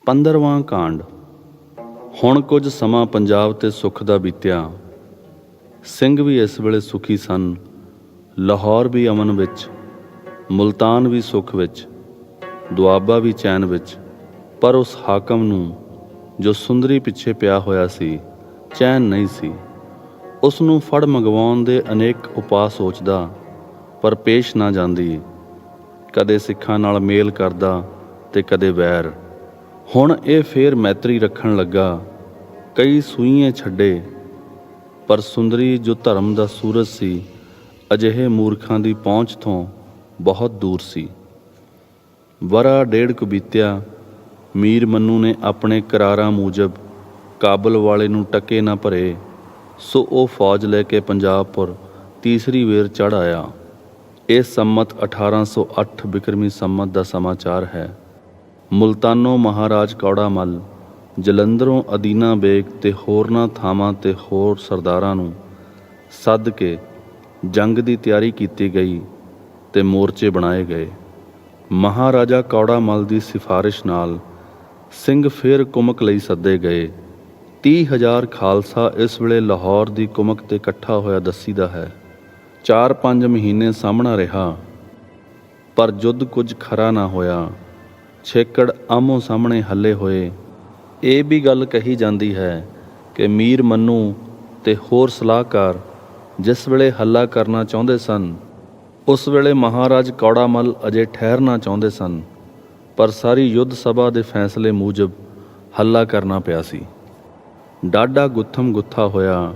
15ਵਾਂ ਕਾਂਡ। ਹੁਣ ਕੁਝ ਸਮਾਂ ਪੰਜਾਬ ਤੇ ਸੁੱਖ ਦਾ ਬੀਤਿਆ। ਸਿੰਘ ਵੀ ਇਸ ਵੇਲੇ ਸੁਖੀ ਸਨ। ਲਾਹੌਰ ਵੀ ਅਮਨ ਵਿੱਚ, ਮੁਲਤਾਨ ਵੀ ਸੁੱਖ ਵਿੱਚ, ਦੁਆਬਾ ਵੀ ਚੈਨ ਵਿੱਚ। ਪਰ ਉਸ ਹਾਕਮ ਨੂੰ ਜੋ ਸੁੰਦਰੀ ਪਿੱਛੇ ਪਿਆ ਹੋਇਆ ਸੀ, ਚੈਨ ਨਹੀਂ ਸੀ। ਉਸ ਨੂੰ ਫੜ ਮੰਗਵਾਉਣ ਦੇ ਅਨੇਕ ਉਪਾਅ ਸੋਚਦਾ, ਪਰ ਪੇਸ਼ ਨਾ ਜਾਂਦੀ। ਕਦੇ ਸਿੱਖਾਂ ਨਾਲ ਮੇਲ ਕਰਦਾ ਤੇ ਕਦੇ ਵੈਰ। ਹੁਣ ਇਹ ਫੇਰ ਮੈਤਰੀ ਰੱਖਣ ਲੱਗਾ। ਕਈ ਸੂਈਏ ਛੱਡੇ, ਪਰ ਸੁੰਦਰੀ ਜੋ ਧਰਮ ਦਾ ਸੂਰਜ ਸੀ, ਅਜਿਹੇ ਮੂਰਖਾਂ ਦੀ ਪਹੁੰਚ ਤੋਂ ਬਹੁਤ ਦੂਰ ਸੀ। ਵਰ੍ਹਾ ਡੇਢ ਕੁ ਬੀਤਿਆ। ਮੀਰ ਮੰਨੂ ਨੇ ਆਪਣੇ ਕਰਾਰਾਂ ਮੂਜਬ ਕਾਬਲ ਵਾਲੇ ਨੂੰ ਟਕੇ ਨਾ ਭਰੇ, ਸੋ ਉਹ ਫੌਜ ਲੈ ਕੇ ਪੰਜਾਬਪੁਰ ਤੀਸਰੀ ਵੇਰ ਚੜ੍ਹ ਆਇਆ। ਇਹ ਸੰਮਤ 1808 ਬਿਕਰਮੀ ਸੰਮਤ ਦਾ ਸਮਾਚਾਰ ਹੈ। ਮੁਲਤਾਨੋਂ ਮਹਾਰਾਜ ਕੌੜਾ ਮੱਲ, ਜਲੰਧਰੋਂ ਅਦੀਨਾ ਬੇਗ ਤੇ ਹੋਰਨਾਂ ਥਾਵਾਂ ਤੇ ਹੋਰ ਸਰਦਾਰਾਂ ਨੂੰ ਸੱਦ ਕੇ ਜੰਗ ਦੀ ਤਿਆਰੀ ਕੀਤੀ ਗਈ ਤੇ ਮੋਰਚੇ ਬਣਾਏ ਗਏ। ਮਹਾਰਾਜਾ ਕੌੜਾ ਮੱਲ ਦੀ ਸਿਫਾਰਿਸ਼ ਨਾਲ ਸਿੰਘ ਫਿਰ ਕੁਮਕ ਲਈ ਸੱਦੇ ਗਏ। 30,000 ਖਾਲਸਾ ਇਸ ਵੇਲੇ ਲਾਹੌਰ ਦੀ ਕੁਮਕ ਤੇ ਇਕੱਠਾ ਹੋਇਆ ਦੱਸੀਦਾ ਹੈ। 4-5 ਮਹੀਨੇ ਸਾਹਮਣਾ ਰਿਹਾ, ਪਰ ਯੁੱਧ ਕੁਝ ਖਰਾ ਨਾ ਹੋਇਆ। ਛੇਕੜ ਆਮੋ ਸਾਹਮਣੇ ਹੱਲੇ ਹੋਏ। ਇਹ ਵੀ ਗੱਲ ਕਹੀ ਜਾਂਦੀ ਹੈ ਕਿ ਮੀਰ ਮੰਨੂ ਤੇ ਹੋਰ ਸਲਾਹਕਾਰ ਜਿਸ ਵੇਲੇ ਹੱਲਾ ਕਰਨਾ ਚਾਹੁੰਦੇ ਸਨ, ਉਸ ਵੇਲੇ ਮਹਾਰਾਜ ਕੌੜਾ ਮੱਲ ਅਜੇ ਠਹਿਰਨਾ ਚਾਹੁੰਦੇ ਸਨ, ਪਰ ਸਾਰੀ ਯੁੱਧ ਸਭਾ ਦੇ ਫੈਸਲੇ ਮੂਜਬ ਹੱਲਾ ਕਰਨਾ ਪਿਆ ਸੀ। ਡਾਢਾ ਗੁੱਥਮ ਗੁੱਥਾ ਹੋਇਆ।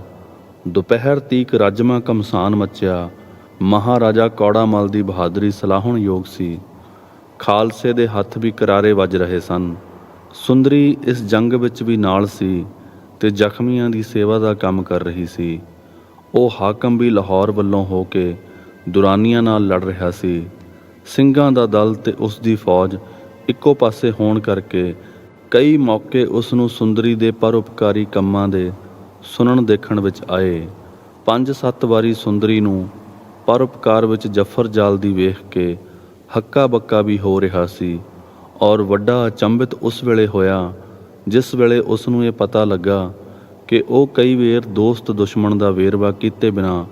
ਦੁਪਹਿਰ ਤੀਕ ਰਾਜਮਾ ਘਮਸਾਨ ਮੱਚਿਆ। ਮਹਾਰਾਜਾ ਕੌੜਾ ਮੱਲ ਦੀ ਬਹਾਦਰੀ ਸਲਾਹੁਣ ਯੋਗ ਸੀ। ਖਾਲਸੇ ਦੇ ਹੱਥ ਵੀ ਕਰਾਰੇ ਵੱਜ ਰਹੇ ਸਨ। ਸੁੰਦਰੀ ਇਸ ਜੰਗ ਵਿੱਚ ਵੀ ਨਾਲ ਸੀ ਤੇ ਜ਼ਖਮੀਆਂ ਦੀ ਸੇਵਾ ਦਾ ਕੰਮ ਕਰ ਰਹੀ ਸੀ। ਉਹ ਹਾਕਮ ਵੀ ਲਾਹੌਰ ਵੱਲੋਂ ਹੋ ਕੇ ਦੁਰਾਨੀਆਂ ਨਾਲ ਲੜ ਰਿਹਾ ਸੀ। ਸਿੰਘਾਂ ਦਾ ਦਲ ਤੇ ਉਸ ਦੀ ਫੌਜ ਇੱਕੋ ਪਾਸੇ ਹੋਣ ਕਰਕੇ ਕਈ ਮੌਕੇ ਉਸ ਨੂੰ ਸੁੰਦਰੀ ਦੇ ਪਰਉਪਕਾਰੀ ਕੰਮਾਂ ਦੇ ਸੁਣਨ ਦੇਖਣ ਵਿੱਚ ਆਏ। 5-7 ਵਾਰੀ ਸੁੰਦਰੀ ਨੂੰ ਪਰਉਪਕਾਰ ਵਿੱਚ ਜਫਰ ਜਾਲਦੀ ਵੇਖ ਕੇ ਹੱਕਾ ਬੱਕਾ ਵੀ ਹੋ ਰਿਹਾ ਸੀ, ਔਰ ਵੱਡਾ ਅਚੰਭਿਤ ਉਸ ਵੇਲੇ ਹੋਇਆ ਜਿਸ ਵੇਲੇ ਉਸ ਨੂੰ ਇਹ ਪਤਾ ਲੱਗਾ ਕਿ ਉਹ ਕਈ ਵੇਰ ਦੋਸਤ ਦੁਸ਼ਮਣ ਦਾ ਵੇਰਵਾ ਕੀਤੇ ਬਿਨਾਂ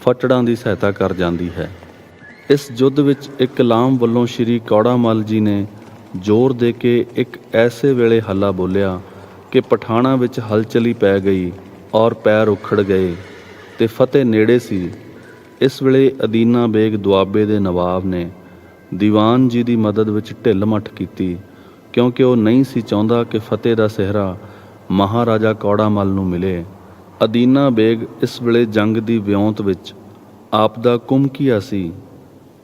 ਫੱਟੜਾਂ ਦੀ ਸਹਾਇਤਾ ਕਰ ਜਾਂਦੀ ਹੈ। ਇਸ ਯੁੱਧ ਵਿੱਚ ਇਕਲਾਮ ਵੱਲੋਂ ਸ਼੍ਰੀ ਕੌੜਾ ਮੱਲ ਜੀ ਨੇ ਜ਼ੋਰ ਦੇ ਕੇ ਇੱਕ ਐਸੇ ਵੇਲੇ ਹੱਲਾ ਬੋਲਿਆ ਕਿ ਪਠਾਣਾਂ ਵਿੱਚ ਹਲਚਲੀ ਪੈ ਗਈ ਔਰ ਪੈਰ ਉਖੜ ਗਏ ਤੇ ਫਤਿਹ ਨੇੜੇ ਸੀ। ਇਸ ਵੇਲੇ ਅਦੀਨਾ ਬੇਗ ਦੁਆਬੇ ਦੇ ਨਵਾਬ ਨੇ ਦੀਵਾਨ ਜੀ ਦੀ ਮਦਦ ਵਿੱਚ ਢਿੱਲ ਮੱਠ ਕੀਤੀ, ਕਿਉਂਕਿ ਉਹ ਨਹੀਂ ਸੀ ਚਾਹੁੰਦਾ ਕਿ ਫਤਿਹ ਦਾ ਸਿਹਰਾ ਮਹਾਰਾਜਾ ਕੌੜਾ ਮੱਲ ਨੂੰ ਮਿਲੇ। ਅਦੀਨਾ ਬੇਗ ਇਸ ਵੇਲੇ ਜੰਗ ਦੀ ਵਿਉਂਤ ਵਿੱਚ ਆਪ ਦਾ ਕੁਮਕੀਆ ਸੀ।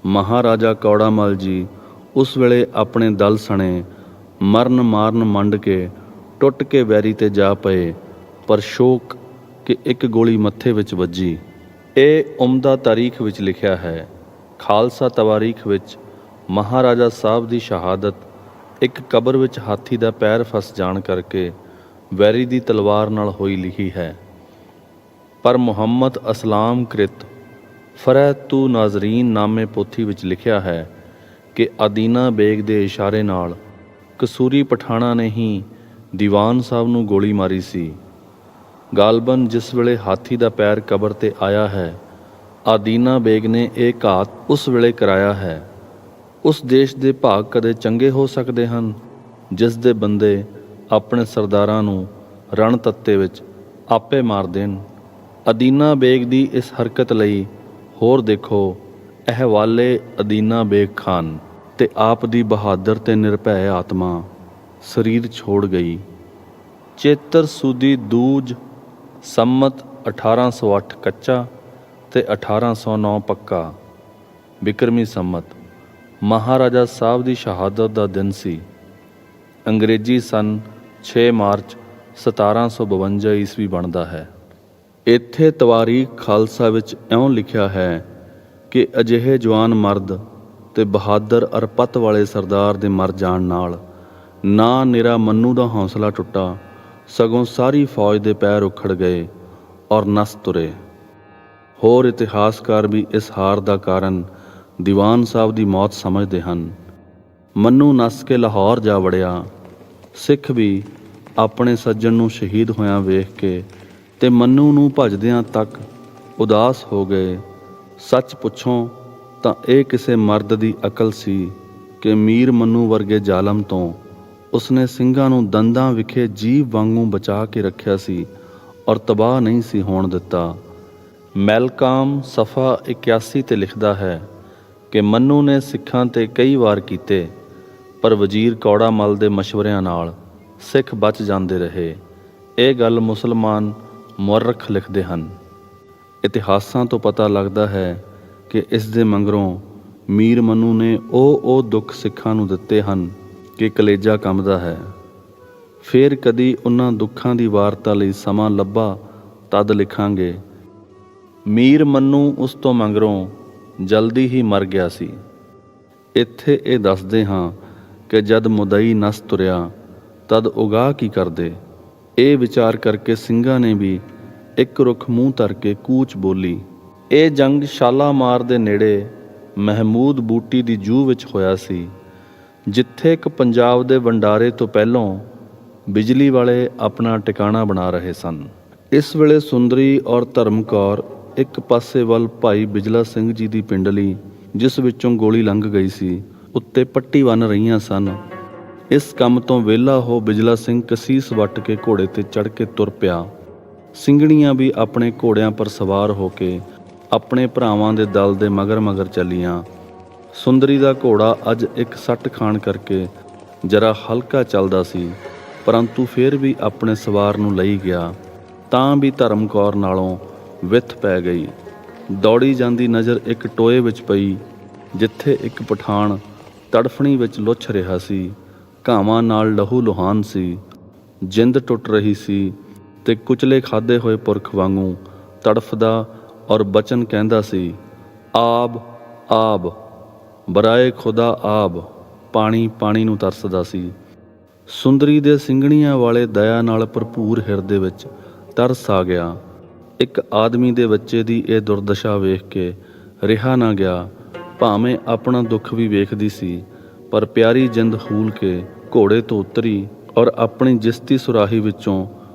ਮਹਾਰਾਜਾ ਕੌੜਾ ਮੱਲ ਜੀ ਉਸ ਵੇਲੇ ਆਪਣੇ ਦਲ ਸਣੇ ਮਰਨ ਮਾਰਨ ਮੰਡ ਕੇ ਟੁੱਟ ਕੇ ਵੈਰੀ ਤੇ ਜਾ ਪਏ, ਪਰ ਸ਼ੋਕ ਕਿ ਇੱਕ ਗੋਲੀ ਮੱਥੇ ਵਿੱਚ ਵੱਜੀ। ਇਹ ਉਮਦਾ ਤਾਰੀਖ ਵਿੱਚ ਲਿਖਿਆ ਹੈ। ਖਾਲਸਾ ਤਵਾਰੀਖ ਵਿੱਚ ਮਹਾਰਾਜਾ ਸਾਹਿਬ ਦੀ ਸ਼ਹਾਦਤ ਇੱਕ ਕਬਰ ਵਿੱਚ ਹਾਥੀ ਦਾ ਪੈਰ ਫਸ ਜਾਣ ਕਰਕੇ ਵੈਰੀ ਦੀ ਤਲਵਾਰ ਨਾਲ ਹੋਈ ਲਿਖੀ ਹੈ। ਪਰ ਮੁਹੰਮਦ ਅਸਲਾਮ ਕ੍ਰਿਤ ਫਰਹਿਤੂ ਨਾਜ਼ਰੀਨ ਨਾਮੇ ਪੋਥੀ ਵਿੱਚ ਲਿਖਿਆ ਹੈ ਕਿ ਅਦੀਨਾ ਬੇਗ ਦੇ ਇਸ਼ਾਰੇ ਨਾਲ ਕਸੂਰੀ ਪਠਾਣਾ ਨੇ ਹੀ ਦੀਵਾਨ ਸਾਹਿਬ ਨੂੰ ਗੋਲੀ ਮਾਰੀ ਸੀ। ਗਾਲਬਨ ਜਿਸ ਵੇਲੇ ਹਾਥੀ ਦਾ ਪੈਰ ਕਬਰ ਤੇ ਆਇਆ ਹੈ, ਅਦੀਨਾ ਬੇਗ ਨੇ ਇਹ ਘਾਤ ਉਸ ਵੇਲੇ ਕਰਾਇਆ ਹੈ। ਉਸ ਦੇਸ਼ ਦੇ ਭਾਗ ਕਦੇ ਚੰਗੇ ਹੋ ਸਕਦੇ ਹਨ ਜਿਸ ਦੇ ਬੰਦੇ ਆਪਣੇ ਸਰਦਾਰਾਂ ਨੂੰ ਰਣ ਤੱਤੇ ਵਿੱਚ ਆਪੇ ਮਾਰ ਦੇਣ। ਅਦੀਨਾ ਬੇਗ ਦੀ ਇਸ ਹਰਕਤ ਲਈ ਹੋਰ ਦੇਖੋ ਅਹਿਵਾਲੇ ਅਦੀਨਾ ਬੇਗ ਖਾਨ ਤੇ ਆਪ ਦੀ ਬਹਾਦਰ ਤੇ ਨਿਰਭੈ ਆਤਮਾ ਸਰੀਰ ਛੋੜ ਗਈ। ਚੇਤਰ ਸੂਦੀ ਦੂਜ ਸੰਮਤ 1808 ਕੱਚਾ ਤੇ 1809 ਪੱਕਾ ਬਿਕਰਮੀ ਸੰਮਤ ਮਹਾਰਾਜਾ ਸਾਹਿਬ ਦੀ ਸ਼ਹਾਦਤ ਦਾ ਦਿਨ ਸੀ। ਅੰਗਰੇਜ਼ੀ ਸਨ 6 ਮਾਰਚ 1752 ਈਸਵੀ ਬਣਦਾ ਹੈ। ਇੱਥੇ ਤਵਾਰੀਖ ਖਾਲਸਾ ਵਿੱਚ ਇਉਂ ਲਿਖਿਆ ਹੈ ਕਿ ਅਜਿਹੇ ਜਵਾਨ ਮਰਦ ਤੇ ਬਹਾਦਰ ਅਰਪਤ ਵਾਲੇ ਸਰਦਾਰ ਦੇ ਮਰ ਜਾਣ ਨਾਲ ਨਾ ਨਿਰਾ ਮੰਨੂ ਦਾ ਹੌਸਲਾ ਟੁੱਟਾ, ਸਗੋਂ ਸਾਰੀ ਫੌਜ ਦੇ ਪੈਰ ਉਖੜ ਗਏ ਔਰ ਨਸ ਤੁਰੇ। ਹੋਰ ਇਤਿਹਾਸਕਾਰ ਵੀ ਇਸ ਹਾਰ ਦਾ ਕਾਰਨ ਦੀਵਾਨ ਸਾਹਿਬ ਦੀ ਮੌਤ ਸਮਝਦੇ ਹਨ। ਮੰਨੂ ਨੱਸ ਕੇ ਲਾਹੌਰ ਜਾ ਵੜਿਆ। ਸਿੱਖ ਵੀ ਆਪਣੇ ਸੱਜਣ ਨੂੰ ਸ਼ਹੀਦ ਹੋਇਆਂ ਵੇਖ ਕੇ ਤੇ ਮੰਨੂ ਨੂੰ ਭਜਦਿਆਂ ਤੱਕ ਉਦਾਸ ਹੋ ਗਏ। ਸੱਚ ਪੁੱਛੋਂ ਤਾਂ ਇਹ ਕਿਸੇ ਮਰਦ ਦੀ ਅਕਲ ਸੀ ਕਿ ਮੀਰ ਮੰਨੂ ਵਰਗੇ ਜ਼ਾਲਮ ਤੋਂ ਉਸਨੇ ਸਿੰਘਾਂ ਨੂੰ ਦੰਦਾਂ ਵਿਖੇ ਜੀਵ ਵਾਂਗੂ ਬਚਾ ਕੇ ਰੱਖਿਆ ਸੀ ਔਰ ਤਬਾਹ ਨਹੀਂ ਸੀ ਹੋਣ ਦਿੱਤਾ। ਮੈਲਕਾਮ ਸਫਾ 81 ਤੇ ਲਿਖਦਾ ਹੈ ਕਿ ਮੰਨੂ ਨੇ ਸਿੱਖਾਂ ਤੇ ਕਈ ਵਾਰ ਕੀਤੇ, ਪਰ ਵਜ਼ੀਰ ਕੌੜਾ ਮੱਲ ਦੇ ਮਸ਼ਵਰਿਆਂ ਨਾਲ ਸਿੱਖ ਬਚ ਜਾਂਦੇ ਰਹੇ। ਇਹ ਗੱਲ ਮੁਸਲਮਾਨ ਮੁਅਰਖ ਲਿਖਦੇ ਹਨ। ਇਤਿਹਾਸਾਂ ਤੋਂ ਪਤਾ ਲੱਗਦਾ ਹੈ ਕਿ ਇਸ ਦੇ ਮਗਰੋਂ ਮੀਰ ਮੰਨੂ ਨੇ ਉਹ ਦੁੱਖ ਸਿੱਖਾਂ ਨੂੰ ਦਿੱਤੇ ਹਨ ਕਿ ਕਲੇਜਾ ਕੰਬਦਾ ਹੈ। ਫੇਰ ਕਦੀ ਉਹਨਾਂ ਦੁੱਖਾਂ ਦੀ ਵਾਰਤਾ ਲਈ ਸਮਾਂ ਲੱਭਾ ਤਦ ਲਿਖਾਂਗੇ। ਮੀਰ ਮੰਨੂ ਉਸ ਤੋਂ ਮਗਰੋਂ ਜਲਦੀ ਹੀ ਮਰ ਗਿਆ ਸੀ। ਇੱਥੇ ਇਹ ਦੱਸਦੇ ਹਾਂ ਕਿ ਜਦ ਮੁਦਈ ਨਸ ਤੁਰਿਆ ਤਦ ਉਗਾਹ ਕੀ ਕਰਦੇ। ਇਹ ਵਿਚਾਰ ਕਰਕੇ ਸਿੰਘਾਂ ਨੇ ਵੀ ਇੱਕ ਰੁੱਖ ਮੂੰਹ ਧਰ ਕੇ ਕੂਚ ਬੋਲੀ। ਇਹ ਜੰਗ ਸ਼ਾਲਾਮਾਰ ਦੇ ਨੇੜੇ ਮਹਿਮੂਦ ਬੂਟੀ ਦੀ ਜੂਹ ਵਿੱਚ ਹੋਇਆ ਸੀ, ਜਿੱਥੇ ਇੱਕ ਪੰਜਾਬ ਦੇ ਵੰਡਾਰੇ ਤੋਂ ਪਹਿਲੋਂ ਬਿਜਲੀ ਵਾਲੇ ਆਪਣਾ ਟਿਕਾਣਾ ਬਣਾ ਰਹੇ ਸਨ। ਇਸ ਵੇਲੇ ਸੁੰਦਰੀ ਔਰ ਧਰਮ ਕੌਰ ਇੱਕ ਪਾਸੇ ਵੱਲ ਭਾਈ ਬਿਜਲਾ ਸਿੰਘ ਜੀ ਦੀ ਪਿੰਡਲੀ, ਜਿਸ ਵਿੱਚੋਂ ਗੋਲੀ ਲੰਘ ਗਈ ਸੀ, ਉੱਤੇ ਪੱਟੀ ਬੰਨ੍ਹ ਰਹੀਆਂ ਸਨ। ਇਸ ਕੰਮ ਤੋਂ ਵਿਹਲਾ ਹੋ ਬਿਜਲਾ ਸਿੰਘ ਕਸੀਸ ਵੱਟ ਕੇ ਘੋੜੇ ਤੇ ਚੜ੍ਹ ਕੇ ਤੁਰ ਪਿਆ। ਸਿੰਘਣੀਆਂ ਵੀ ਆਪਣੇ ਘੋੜਿਆਂ ਪਰ ਸਵਾਰ ਹੋ ਕੇ ਆਪਣੇ ਭਰਾਵਾਂ ਦੇ ਦਲ ਦੇ ਮਗਰ ਚੱਲੀਆਂ। ਸੁੰਦਰੀ ਦਾ ਘੋੜਾ ਅੱਜ ਇੱਕ ਸੱਟ ਖਾਣ ਕਰਕੇ ਜਰਾ ਹਲਕਾ ਚੱਲਦਾ ਸੀ, ਪਰੰਤੂ ਫਿਰ ਵੀ ਆਪਣੇ ਸਵਾਰ ਨੂੰ ਲਈ ਗਿਆ। ਤਾਂ ਵੀ ਧਰਮ ਕੌਰ ਨਾਲੋਂ ਵਿੱਥ ਪੈ ਗਈ। ਦੌੜੀ ਜਾਂਦੀ ਨਜ਼ਰ ਇੱਕ ਟੋਏ ਵਿੱਚ ਪਈ, ਜਿੱਥੇ ਇੱਕ ਪਠਾਨ ਤੜਫਣੀ ਵਿੱਚ ਲੁੱਛ ਰਿਹਾ ਸੀ। ਘਾਵਾਂ ਨਾਲ ਲਹੂ ਲੁਹਾਨ ਸੀ, ਜਿੰਦ ਟੁੱਟ ਰਹੀ ਸੀ ਤੇ ਕੁਚਲੇ ਖਾਧੇ ਹੋਏ ਪੁਰਖ ਵਾਂਗੂ ਤੜਫਦਾ ਔਰ ਬਚਨ ਕਹਿੰਦਾ ਸੀ, ਆਬ ਆਬ ਬਰਾਏ ਖੁਦਾ ਆਬ। ਪਾਣੀ ਨੂੰ ਤਰਸਦਾ ਸੀ। ਸੁੰਦਰੀ ਦੇ ਸਿੰਘਣੀਆਂ ਵਾਲੇ ਦਇਆ ਨਾਲ ਭਰਪੂਰ ਹਿਰਦੇ ਵਿੱਚ ਤਰਸ ਆ ਗਿਆ। ਇੱਕ ਆਦਮੀ ਦੇ ਬੱਚੇ ਦੀ ਇਹ ਦੁਰਦਸ਼ਾ ਵੇਖ ਕੇ ਰਿਹਾ ਨਾ ਗਿਆ। ਭਾਵੇਂ ਆਪਣਾ ਦੁੱਖ ਵੀ ਵੇਖਦੀ ਸੀ, ਪਰ ਪਿਆਰੀ ਜਿੰਦ ਹੂਲ ਕੇ ਘੋੜੇ ਤੋਂ ਉਤਰੀ ਔਰ ਆਪਣੀ ਜਿਸਤੀ ਸੁਰਾਹੀ ਵਿੱਚੋਂ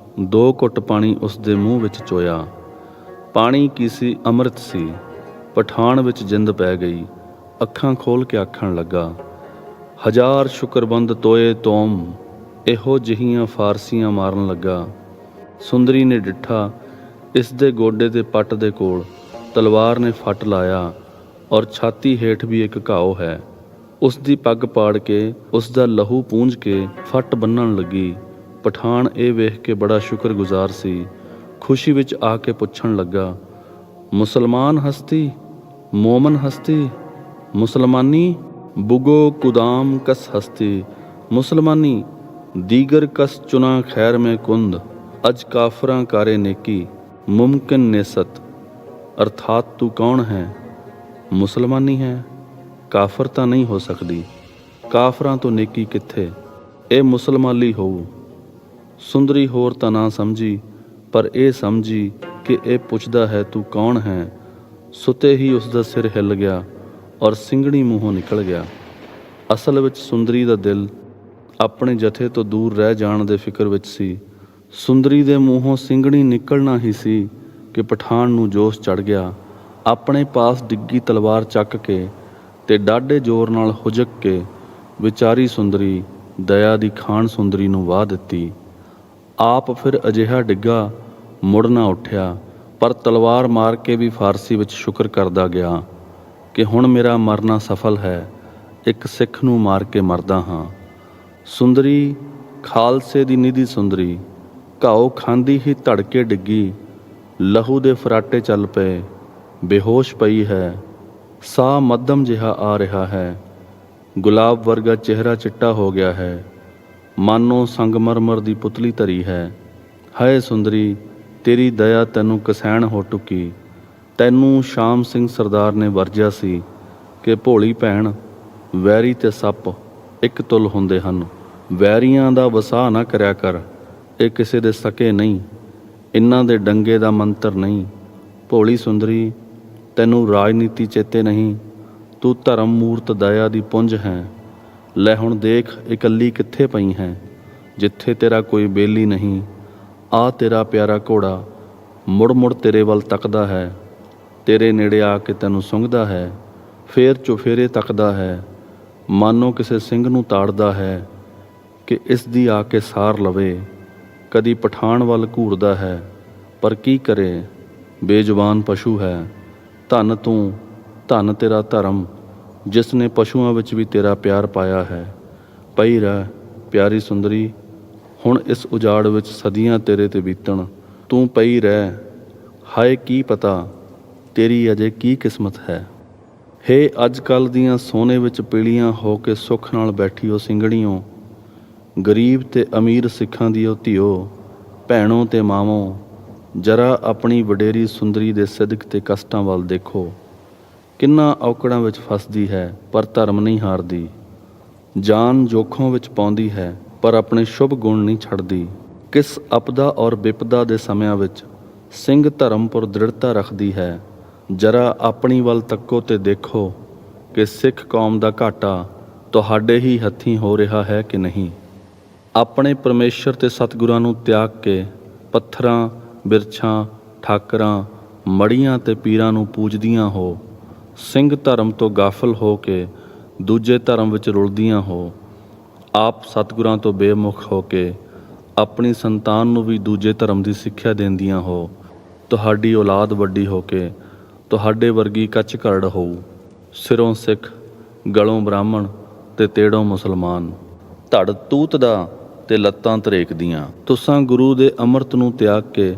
2 ਘੁੱਟ ਪਾਣੀ ਉਸ ਦੇ ਮੂੰਹ ਵਿੱਚ ਚੋਇਆ। ਪਾਣੀ ਕੀ ਸੀ, ਅੰਮ੍ਰਿਤ ਸੀ। ਪਠਾਨ ਵਿੱਚ ਜਿੰਦ ਪੈ ਗਈ। ਅੱਖਾਂ ਖੋਲ੍ਹ ਕੇ ਆਖਣ ਲੱਗਾ, ਹਜ਼ਾਰ ਸ਼ੁਕਰਬੰਦ ਤੋਏ ਤੋਮ। ਇਹੋ ਜਿਹੀਆਂ ਫਾਰਸੀਆਂ ਮਾਰਨ ਲੱਗਾ। ਸੁੰਦਰੀ ਨੇ ਡਿੱਠਾ, ਇਸ ਦੇ ਗੋਡੇ ਦੇ ਪੱਟ ਦੇ ਕੋਲ ਤਲਵਾਰ ਨੇ ਫੱਟ ਲਾਇਆ ਔਰ ਛਾਤੀ ਹੇਠ ਵੀ ਇੱਕ ਘਾਓ ਹੈ। ਉਸ ਦੀ ਪੱਗ ਪਾੜ ਕੇ ਉਸ ਦਾ ਲਹੂ ਪੂੰਝ ਕੇ ਫੱਟ ਬੰਨਣ ਲੱਗੀ। ਪਠਾਨ ਇਹ ਵੇਖ ਕੇ ਬੜਾ ਸ਼ੁਕਰਗੁਜ਼ਾਰ ਸੀ। ਖੁਸ਼ੀ ਵਿੱਚ ਆ ਕੇ ਪੁੱਛਣ ਲੱਗਾ, ਮੁਸਲਮਾਨ ਹਸਤੀ, ਮੋਮਨ ਹਸਤੀ, ਮੁਸਲਮਾਨੀ ਬੁਗੋ ਕੁਦਾਮ ਕਸ ਹਸਤੀ, ਮੁਸਲਮਾਨੀ ਦੀਗਰ ਕਸ ਚੁਨਾ ਖੈਰ ਮੈਂ ਕੁੰਦ, ਅਜ ਕਾਫਰਾਂ ਕਾਰੇ ਨੇਕੀ ਮੁਮਕਿਨ ਨੇਸਤ। ਅਰਥਾਤ ਤੂੰ ਕੌਣ ਹੈ? ਮੁਸਲਮਾਨੀ ਹੈ, ਕਾਫਰ ਤਾਂ ਨਹੀਂ ਹੋ ਸਕਦੀ। ਕਾਫਰਾਂ ਤੋਂ ਨੇਕੀ ਕਿੱਥੇ? ਇਹ ਮੁਸਲਮਾਨੀ ਹੋਊ। ਸੁੰਦਰੀ ਹੋਰ ਤਾਂ ਨਾ ਸਮਝੀ, ਪਰ ਇਹ ਸਮਝੀ ਕਿ ਇਹ ਪੁੱਛਦਾ ਹੈ ਤੂੰ ਕੌਣ ਹੈ। ਸੁੱਤੇ ਹੀ ਉਸ ਦਾ ਸਿਰ ਹਿੱਲ ਗਿਆ ਔਰ ਸਿੰਘਣੀ ਮੂੰਹੋਂ ਨਿਕਲ ਗਿਆ। ਅਸਲ ਵਿੱਚ ਸੁੰਦਰੀ ਦਾ ਦਿਲ ਆਪਣੇ ਜਥੇ ਤੋਂ ਦੂਰ ਰਹਿ ਜਾਣ ਦੇ ਫਿਕਰ ਵਿੱਚ ਸੀ। ਸੁੰਦਰੀ ਦੇ ਮੂੰਹੋਂ ਸਿੰਘਣੀ ਨਿਕਲਣਾ ਹੀ ਸੀ ਕਿ ਪਠਾਨ ਨੂੰ ਜੋਸ਼ ਚੜ੍ਹ ਗਿਆ। ਆਪਣੇ ਪਾਸ ਡਿੱਗੀ ਤਲਵਾਰ ਚੱਕ ਕੇ ਤੇ ਡਾਢੇ ਜ਼ੋਰ ਨਾਲ ਹੁਜਕ ਕੇ ਵਿਚਾਰੀ ਸੁੰਦਰੀ ਦਇਆ ਦੀ ਖਾਨ ਸੁੰਦਰੀ ਨੂੰ ਵਾਹ ਦਿੱਤੀ। ਆਪ ਫਿਰ ਅਜਿਹਾ ਡਿੱਗਾ, ਮੁੜ ਨਾ ਉੱਠਿਆ, ਪਰ ਤਲਵਾਰ ਮਾਰ ਕੇ ਵੀ ਫਾਰਸੀ ਵਿੱਚ ਸ਼ੁਕਰ ਕਰਦਾ ਗਿਆ ਕਿ ਹੁਣ ਮੇਰਾ ਮਰਨਾ ਸਫਲ ਹੈ, ਇੱਕ ਸਿੱਖ ਨੂੰ ਮਾਰ ਕੇ ਮਰਦਾ ਹਾਂ। ਸੁੰਦਰੀ ਖਾਲਸੇ ਦੀ ਨਿਧੀ ਸੁੰਦਰੀ ਘਾਓ ਖਾਂਦੀ ਹੀ ਧੜ ਕੇ ਡਿੱਗੀ। ਲਹੂ ਦੇ ਫਰਾਟੇ ਚੱਲ ਪਏ। ਬੇਹੋਸ਼ ਪਈ ਹੈ। ਸਾਹ ਮੱਧਮ ਜਿਹਾ ਆ ਰਿਹਾ ਹੈ। ਗੁਲਾਬ ਵਰਗਾ ਚਿਹਰਾ ਚਿੱਟਾ ਹੋ ਗਿਆ ਹੈ, ਮਾਨੋ ਸੰਗਮਰਮਰ ਦੀ ਪੁਤਲੀ ਧਰੀ ਹੈ। ਹਾਏ ਸੁੰਦਰੀ, ਤੇਰੀ ਦਇਆ ਤੈਨੂੰ ਕਸੈਣ ਹੋ ਟੁਕੀ। ਤੈਨੂੰ ਸ਼ਾਮ ਸਿੰਘ ਸਰਦਾਰ ਨੇ ਵਰਜਿਆ ਸੀ ਕਿ ਭੋਲੀ ਭੈਣ, ਵੈਰੀ ਤੇ ਸੱਪ ਇੱਕ ਤੁਲ ਹੁੰਦੇ ਹਨ। ਵੈਰੀਆਂ ਦਾ ਵਸਾ ਨਾ ਕਰਿਆ ਕਰ, ਇਹ ਕਿਸੇ ਦੇ ਸਕੇ ਨਹੀਂ, ਇਹਨਾਂ ਦੇ ਡੰਗੇ ਦਾ ਮੰਤਰ ਨਹੀਂ। ਭੋਲੀ ਸੁੰਦਰੀ, ਤੈਨੂੰ ਰਾਜਨੀਤੀ ਚੇਤੇ ਨਹੀਂ, ਤੂੰ ਧਰਮ ਮੂਰਤ ਦਇਆ ਦੀ ਪੁੰਜ ਹੈ। ਲੈ ਹੁਣ ਦੇਖ ਇਕੱਲੀ ਕਿੱਥੇ ਪਈ ਹੈ। ਜਿੱਥੇ ਤੇਰਾ ਕੋਈ ਬੇਲੀ ਨਹੀਂ, ਆ ਤੇਰਾ ਪਿਆਰਾ ਘੋੜਾ ਮੁੜ ਮੁੜ ਤੇਰੇ ਵੱਲ ਤੱਕਦਾ ਹੈ, ਤੇਰੇ ਨੇੜੇ ਆ ਕੇ ਤੈਨੂੰ ਸੁੰਘਦਾ ਹੈ, ਫੇਰ ਚੁਫੇਰੇ ਤੱਕਦਾ ਹੈ, ਮਾਨੋ ਕਿਸੇ ਸਿੰਘ ਨੂੰ ਤਾੜਦਾ ਹੈ ਕਿ ਇਸ ਦੀ ਆ ਕੇ ਸਾਰ ਲਵੇ। ਕਦੀ ਪਠਾਨ ਵੱਲ ਘੂਰਦਾ ਹੈ, ਪਰ ਕੀ ਕਰੇ, ਬੇਜ਼ੁਬਾਨ ਪਸ਼ੂ ਹੈ। ਧੰਨ ਤੂੰ, ਧੰਨ ਤੇਰਾ ਧਰਮ, ਜਿਸ ਨੇ ਪਸ਼ੂਆਂ ਵਿੱਚ ਵੀ ਤੇਰਾ ਪਿਆਰ ਪਾਇਆ ਹੈ। ਪਈ ਰਹਿ ਪਿਆਰੀ ਸੁੰਦਰੀ, ਹੁਣ ਇਸ ਉਜਾੜ ਵਿੱਚ ਸਦੀਆਂ ਤੇਰੇ ਤੇ ਬੀਤਣ, ਤੂੰ ਪਈ ਰਹਿ। ਹਾਏ ਕੀ ਪਤਾ ਤੇਰੀ ਅਜੇ ਕੀ ਕਿਸਮਤ ਹੈ। ਹੇ ਅੱਜ ਕੱਲ੍ਹ ਦੀਆਂ ਸੋਨੇ ਵਿੱਚ ਪੀਲੀਆਂ ਹੋ ਕੇ ਸੁੱਖ ਨਾਲ ਬੈਠੀਓ ਸਿੰਘਣੀਓ, ਗਰੀਬ ਤੇ ਅਮੀਰ ਸਿੱਖਾਂ ਦੀ ਧੀਓ, ਭੈਣੋ ਤੇ ਮਾਵੋ, ਜਰਾ ਆਪਣੀ ਵਡੇਰੀ ਸੁੰਦਰੀ ਦੇ ਸਿਦਕ ਤੇ ਕਸ਼ਟਾਂ ਵੱਲ ਦੇਖੋ। ਕਿੰਨਾ ਔਕੜਾਂ ਵਿੱਚ ਫਸਦੀ ਹੈ ਪਰ ਧਰਮ ਨਹੀਂ ਹਾਰਦੀ, ਜਾਨ ਜੋਖੋਂ ਵਿੱਚ ਪਾਉਂਦੀ ਹੈ ਪਰ ਆਪਣੇ ਸ਼ੁਭ ਗੁਣ ਨਹੀਂ ਛੱਡਦੀ। ਕਿਸ ਅਪਦਾ ਔਰ ਵਿਪਦਾ ਦੇ ਸਮਿਆਂ ਵਿੱਚ ਸਿੰਘ ਧਰਮਪੁਰ ਦ੍ਰਿੜਤਾ ਰੱਖਦੀ ਹੈ। ਜਰਾ ਆਪਣੀ ਵੱਲ ਤੱਕੋ ਤੇ ਦੇਖੋ ਕਿ ਸਿੱਖ ਕੌਮ ਦਾ ਘਾਟਾ ਤੁਹਾਡੇ ਹੀ ਹੱਥੀਂ ਹੋ ਰਿਹਾ ਹੈ ਕਿ ਨਹੀਂ। ਆਪਣੇ ਪਰਮੇਸ਼ਰ ਤੇ ਸਤਿਗੁਰਾਂ ਨੂੰ ਤਿਆਗ ਕੇ ਪੱਥਰਾਂ, ਬਿਰਛਾਂ, ਠਾਕਰਾਂ, ਮੜੀਆਂ ਤੇ ਪੀਰਾਂ ਨੂੰ ਪੂਜਦੀਆਂ ਹੋ। ਸਿੰਘ ਧਰਮ ਤੋਂ ਗਾਫਲ ਹੋ ਕੇ ਦੂਜੇ ਧਰਮ ਵਿੱਚ ਰੁਲਦੀਆਂ ਹੋ। ਆਪ ਸਤਿਗੁਰਾਂ ਤੋਂ ਬੇਮੁਖ ਹੋ ਕੇ ਆਪਣੀ ਸੰਤਾਨ ਨੂੰ ਵੀ ਦੂਜੇ ਧਰਮ ਦੀ ਸਿੱਖਿਆ ਦਿੰਦੀਆਂ ਹੋ। ਤੁਹਾਡੀ ਔਲਾਦ ਵੱਡੀ ਹੋ ਕੇ ਤੁਹਾਡੇ ਵਰਗੀ ਕੱਚ ਕਰੜ ਹੋਊ। ਸਿਰੋਂ ਸਿੱਖ, ਗਲੋਂ ਬ੍ਰਾਹਮਣ ਤੇ ਤੇੜੋਂ ਮੁਸਲਮਾਨ, ਧੜ ਤੂਤ ਦਾ ਤੇ ਲੱਤਾਂ ਧਰੇਕ ਦੀਆਂ। ਤੁਸਾਂ ਗੁਰੂ ਦੇ ਅੰਮ੍ਰਿਤ ਨੂੰ ਤਿਆਗ ਕੇ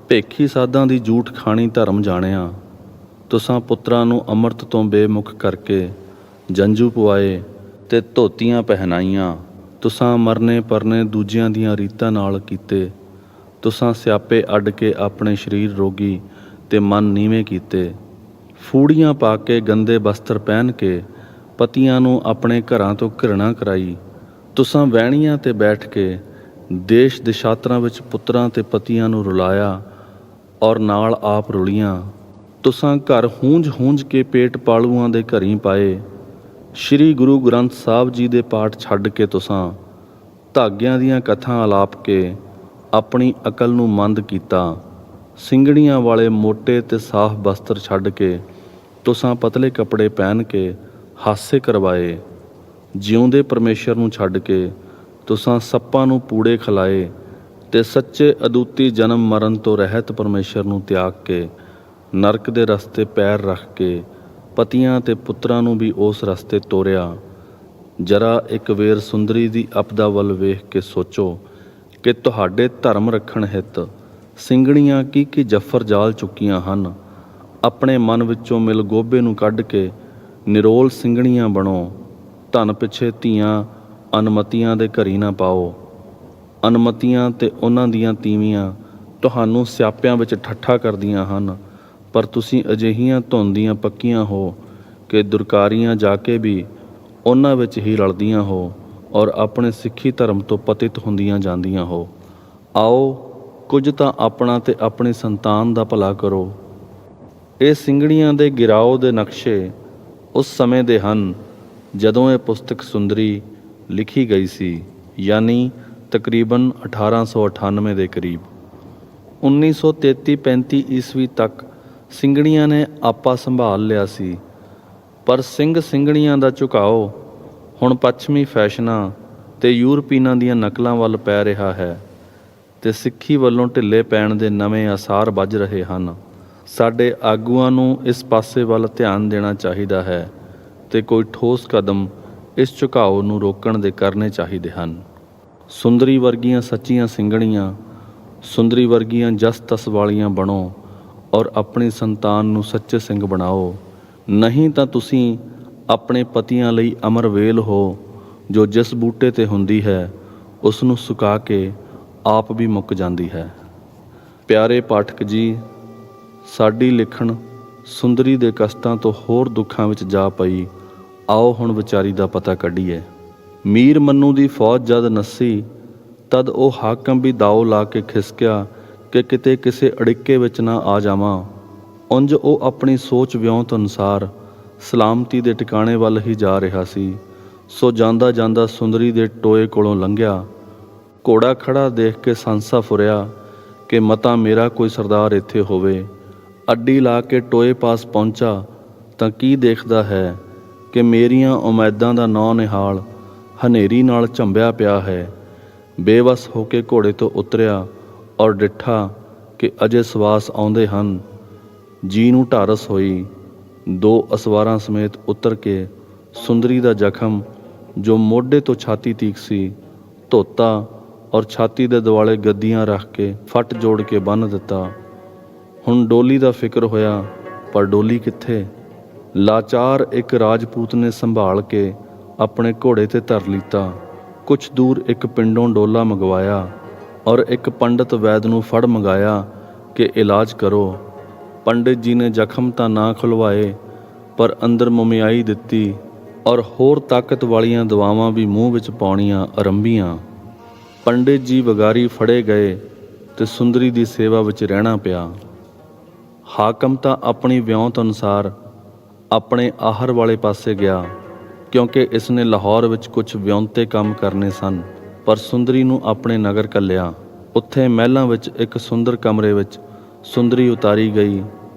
ਭੇਖੀ ਸਾਧਾਂ ਦੀ ਜੂਠ ਖਾਣੀ ਧਰਮ ਜਾਣਿਆ। ਤੁਸਾਂ ਪੁੱਤਰਾਂ ਨੂੰ ਅੰਮ੍ਰਿਤ ਤੋਂ ਬੇਮੁਖ ਕਰਕੇ ਜੰਝੂ ਪਵਾਏ ਤੇ ਧੋਤੀਆਂ ਪਹਿਨਾਈਆਂ। ਤੁਸਾਂ ਮਰਨੇ ਪਰਨੇ ਦੂਜਿਆਂ ਦੀਆਂ ਰੀਤਾਂ ਨਾਲ ਕੀਤੇ। ਤੁਸਾਂ ਸਿਆਪੇ ਅੱਡ ਕੇ ਆਪਣੇ ਸਰੀਰ ਰੋਗੀ ਤੇ ਮਨ ਨੀਵੇਂ ਕੀਤੇ। ਫੂੜੀਆਂ ਪਾ ਕੇ ਗੰਦੇ ਬਸਤਰ ਪਹਿਨ ਕੇ ਪਤੀਆਂ ਨੂੰ ਆਪਣੇ ਘਰਾਂ ਤੋਂ ਘਿਰਣਾ ਕਰਾਈ। ਤੁਸਾਂ ਵਹਿਣੀਆਂ ਤੇ ਬੈਠ ਕੇ ਦੇਸ਼ ਦੇਸ਼ਾਤਰਾਂ ਵਿੱਚ ਪੁੱਤਰਾਂ ਤੇ ਪਤੀਆਂ ਨੂੰ ਰੁਲਾਇਆ ਔਰ ਨਾਲ ਆਪ ਰੁਲੀਆਂ। ਤੁਸਾਂ ਘਰ ਹੂੰਝ ਹੂੰਝ ਕੇ ਪੇਟ ਪਾਲੂਆਂ ਦੇ ਘਰੀਂ ਪਾਏ। ਸ਼੍ਰੀ ਗੁਰੂ ਗ੍ਰੰਥ ਸਾਹਿਬ ਜੀ ਦੇ ਪਾਠ ਛੱਡ ਕੇ ਤੁਸਾਂ ਧਾਗਿਆਂ ਦੀਆਂ ਕਥਾਂ ਆਲਾਪ ਕੇ ਆਪਣੀ ਅਕਲ ਨੂੰ ਮੰਦ ਕੀਤਾ। ਸਿੰਘਣੀਆਂ ਵਾਲੇ ਮੋਟੇ ਤੇ ਸਾਫ਼ ਬਸਤਰ ਛੱਡ ਕੇ ਤੁਸਾਂ ਪਤਲੇ ਕੱਪੜੇ ਪਹਿਨ ਕੇ ਹਾਸੇ ਕਰਵਾਏ। ਜਿਉਂਦੇ ਪਰਮੇਸ਼ਰ ਨੂੰ ਛੱਡ ਕੇ ਤੁਸਾਂ ਸੱਪਾਂ ਨੂੰ ਪੂੜੇ ਖਿਲਾਏ ਤੇ ਸੱਚੇ ਅਦੁੱਤੀ ਜਨਮ ਮਰਨ ਤੋਂ ਰਹਿਤ ਪਰਮੇਸ਼ਰ ਨੂੰ ਤਿਆਗ ਕੇ ਨਰਕ ਦੇ ਰਸਤੇ ਪੈਰ ਰੱਖ ਕੇ ਪਤੀਆਂ ਤੇ ਪੁੱਤਰਾਂ ਨੂੰ ਵੀ ਉਸ ਰਸਤੇ ਤੋਰਿਆ। ਜਰਾ ਇੱਕ ਵੇਰ ਸੁੰਦਰੀ ਦੀ ਅਪਦਾ ਵੱਲ ਵੇਖ ਕੇ ਸੋਚੋ ਕਿ ਤੁਹਾਡੇ ਧਰਮ ਰੱਖਣ ਹਿੱਤ ਸਿੰਘਣੀਆਂ ਕੀ ਕੀ ਜੱਫਰ ਜਾਲ ਚੁੱਕੀਆਂ ਹਨ। ਆਪਣੇ ਮਨ ਵਿੱਚੋਂ ਮਿਲ ਗੋਭੇ ਨੂੰ ਕੱਢ ਕੇ ਨਿਰੋਲ ਸਿੰਘਣੀਆਂ ਬਣੋ। ਧਨ ਪਿੱਛੇ ਧੀਆਂ ਅਨਮਤੀਆਂ ਦੇ ਘਰੀ ਨਾ ਪਾਓ। ਅਨਮਤੀਆਂ ਤੇ ਉਹਨਾਂ ਦੀਆਂ ਤੀਵੀਆਂ ਤੁਹਾਨੂੰ ਸਿਆਪਿਆਂ ਵਿੱਚ ਠੱਠਾ ਕਰਦੀਆਂ ਹਨ, ਪਰ ਤੁਸੀਂ ਅਜਿਹੀਆਂ ਧੁੰਦੀਆਂ ਪੱਕੀਆਂ ਹੋ ਕਿ ਦੁਰਕਾਰੀਆਂ ਜਾ ਕੇ ਵੀ ਉਹਨਾਂ ਵਿੱਚ ਹੀ ਰਲਦੀਆਂ ਹੋ ਔਰ ਆਪਣੇ ਸਿੱਖੀ ਧਰਮ ਤੋਂ ਪਤਿਤ ਹੁੰਦੀਆਂ ਜਾਂਦੀਆਂ ਹੋ। ਆਓ ਕੁਝ ਤਾਂ ਆਪਣਾ ਤੇ ਆਪਣੀ ਸੰਤਾਨ ਦਾ ਭਲਾ ਕਰੋ। ਇਹ ਸਿੰਘਣੀਆਂ ਦੇ ਗਿਰਾਓ ਦੇ ਨਕਸ਼ੇ ਉਸ ਸਮੇਂ ਦੇ ਹਨ ਜਦੋਂ ਇਹ ਪੁਸਤਕ ਸੁੰਦਰੀ ਲਿਖੀ ਗਈ ਸੀ, ਯਾਨੀ ਤਕਰੀਬਨ 1898 ਦੇ ਕਰੀਬ। 1933-35 ਈਸਵੀ ਤੱਕ ਸਿੰਘਣੀਆਂ ਨੇ ਆਪਾ ਸੰਭਾਲ ਲਿਆ ਸੀ, ਪਰ ਸਿੰਘ ਸਿੰਘਣੀਆਂ ਦਾ ਝੁਕਾਓ ਹੁਣ ਪੱਛਮੀ ਫੈਸ਼ਨਾਂ ਤੇ ਯੂਰਪੀਨਾਂ ਦੀਆਂ ਨਕਲਾਂ ਵੱਲ ਪੈ ਰਿਹਾ ਹੈ ਤੇ ਸਿੱਖੀ ਵੱਲੋਂ ਢਿੱਲੇ ਪੈਣ ਦੇ ਨਵੇਂ ਆਸਾਰ ਵੱਜ ਰਹੇ ਹਨ। ਸਾਡੇ ਆਗੂਆਂ ਨੂੰ ਇਸ ਪਾਸੇ ਵੱਲ ਧਿਆਨ ਦੇਣਾ ਚਾਹੀਦਾ ਹੈ ਤੇ ਕੋਈ ਠੋਸ ਕਦਮ ਇਸ ਝੁਕਾਓ ਨੂੰ ਰੋਕਣ ਦੇ ਕਰਨੇ ਚਾਹੀਦੇ ਹਨ। ਸੁੰਦਰੀ ਵਰਗੀਆਂ ਸੱਚੀਆਂ ਸਿੰਘਣੀਆਂ, ਸੁੰਦਰੀ ਵਰਗੀਆਂ ਜਸ ਤਸ ਵਾਲੀਆਂ ਬਣੋ ਔਰ ਆਪਣੀ ਸੰਤਾਨ ਨੂੰ ਸੱਚੇ ਸਿੰਘ ਬਣਾਓ। ਨਹੀਂ ਤਾਂ ਤੁਸੀਂ ਆਪਣੇ ਪਤੀਆਂ ਲਈ ਅਮਰ ਵੇਲ ਹੋ ਜੋ ਜਿਸ ਬੂਟੇ 'ਤੇ ਹੁੰਦੀ ਹੈ ਉਸ ਨੂੰ ਸੁਕਾ ਕੇ ਆਪ ਵੀ ਮੁੱਕ ਜਾਂਦੀ ਹੈ। ਪਿਆਰੇ ਪਾਠਕ ਜੀ, ਸਾਡੀ ਲਿਖਣ ਸੁੰਦਰੀ ਦੇ ਕਸ਼ਟਾਂ ਤੋਂ ਹੋਰ ਦੁੱਖਾਂ ਵਿੱਚ ਜਾ ਪਈ। ਆਓ ਹੁਣ ਵਿਚਾਰੀ ਦਾ ਪਤਾ ਕੱਢੀਏ। ਮੀਰ ਮੰਨੂ ਦੀ ਫੌਜ ਜਦ ਨੱਸੀ ਤਦ ਉਹ ਹਾਕਮ ਵੀ ਦਾਓ ਲਾ ਕੇ ਖਿਸਕਿਆ ਕਿ ਕਿਤੇ ਕਿਸੇ ਅੜਿੱਕੇ ਵਿੱਚ ਨਾ ਆ ਜਾਵਾਂ। ਉਂਝ ਉਹ ਆਪਣੀ ਸੋਚ ਵਿਉਂਤ ਅਨੁਸਾਰ ਸਲਾਮਤੀ ਦੇ ਟਿਕਾਣੇ ਵੱਲ ਹੀ ਜਾ ਰਿਹਾ ਸੀ। ਸੋ ਜਾਂਦਾ ਜਾਂਦਾ ਸੁੰਦਰੀ ਦੇ ਟੋਏ ਕੋਲੋਂ ਲੰਘਿਆ। ਘੋੜਾ ਖੜਾ ਦੇਖ ਕੇ ਸੰਸਾ ਫੁਰਿਆ ਕਿ ਮਤਾ ਮੇਰਾ ਕੋਈ ਸਰਦਾਰ ਇੱਥੇ ਹੋਵੇ। ਅੱਡੀ ਲਾ ਕੇ ਟੋਏ ਪਾਸ ਪਹੁੰਚਾ ਤਾਂ ਕੀ ਦੇਖਦਾ ਹੈ ਕਿ ਮੇਰੀਆਂ ਉਮੀਦਾਂ ਦਾ ਨੌ ਨਿਹਾਲ ਹਨੇਰੀ ਨਾਲ ਝੰਬਿਆ ਪਿਆ ਹੈ। ਬੇਵੱਸ ਹੋ ਕੇ ਘੋੜੇ ਤੋਂ ਉਤਰਿਆ ਔਰ ਡਿੱਠਾ ਕਿ ਅਜੇ ਸਵਾਸ ਆਉਂਦੇ ਹਨ। ਜੀ ਨੂੰ ਢਾਰਸ ਹੋਈ। 2 ਅਸਵਾਰਾਂ ਸਮੇਤ ਉਤਰ ਕੇ ਸੁੰਦਰੀ ਦਾ ਜ਼ਖਮ ਜੋ ਮੋਢੇ ਤੋਂ ਛਾਤੀ ਤੀਕ ਸੀ ਧੋਤਾ ਔਰ ਛਾਤੀ ਦੇ ਦੁਆਲੇ ਗੱਦੀਆਂ ਰੱਖ ਕੇ ਫੱਟ ਜੋੜ ਕੇ ਬੰਨ੍ਹ ਦਿੱਤਾ। ਹੁਣ ਡੋਲੀ ਦਾ ਫਿਕਰ ਹੋਇਆ, ਪਰ ਡੋਲੀ ਕਿੱਥੇ? ਲਾਚਾਰ ਇੱਕ ਰਾਜਪੂਤ ਨੇ ਸੰਭਾਲ ਕੇ ਆਪਣੇ ਘੋੜੇ ਤੇ ਧਰ ਲੀਤਾ। ਕੁਛ ਦੂਰ ਇੱਕ ਪਿੰਡੋਂ ਡੋਲਾ ਮੰਗਵਾਇਆ ਔਰ ਇੱਕ ਪੰਡਤ ਵੈਦ ਨੂੰ ਫੜ ਮੰਗਾਇਆ ਕਿ ਇਲਾਜ ਕਰੋ। ਪੰਡਿਤ ਜੀ ਨੇ ਜ਼ਖਮ ਤਾਂ ਨਾ ਖੁਲਵਾਏ, ਪਰ ਅੰਦਰ ਮੁਮਿਆਈ ਦਿੱਤੀ ਔਰ ਹੋਰ ਤਾਕਤ ਵਾਲੀਆਂ ਦਵਾਵਾਂ ਵੀ ਮੂੰਹ ਵਿੱਚ ਪਾਉਣੀਆਂ ਆਰੰਭੀਆਂ। ਪੰਡਿਤ ਜੀ ਵਗਾਰੀ ਫੜੇ ਗਏ ਤੇ ਸੁੰਦਰੀ ਦੀ ਸੇਵਾ ਵਿੱਚ ਰਹਿਣਾ ਪਿਆ। ਹਾਕਮ ਤਾਂ ਆਪਣੀ ਵਿਉਂਤ ਅਨੁਸਾਰ ਆਪਣੇ ਆਹਰ ਵਾਲੇ ਪਾਸੇ ਗਿਆ, ਕਿਉਂਕਿ ਇਸ ਨੇ ਲਾਹੌਰ ਵਿੱਚ ਕੁਝ ਵਿਉਂਤੇ ਕੰਮ ਕਰਨੇ ਸਨ। ਪਰ ਸੁੰਦਰੀ ਨੂੰ ਆਪਣੇ ਨਗਰ ਘੱਲਿਆ। ਉੱਥੇ ਮਹਿਲਾਂ ਵਿੱਚ ਇੱਕ ਸੁੰਦਰ ਕਮਰੇ ਵਿੱਚ ਸੁੰਦਰੀ ਉਤਾਰੀ ਗਈ।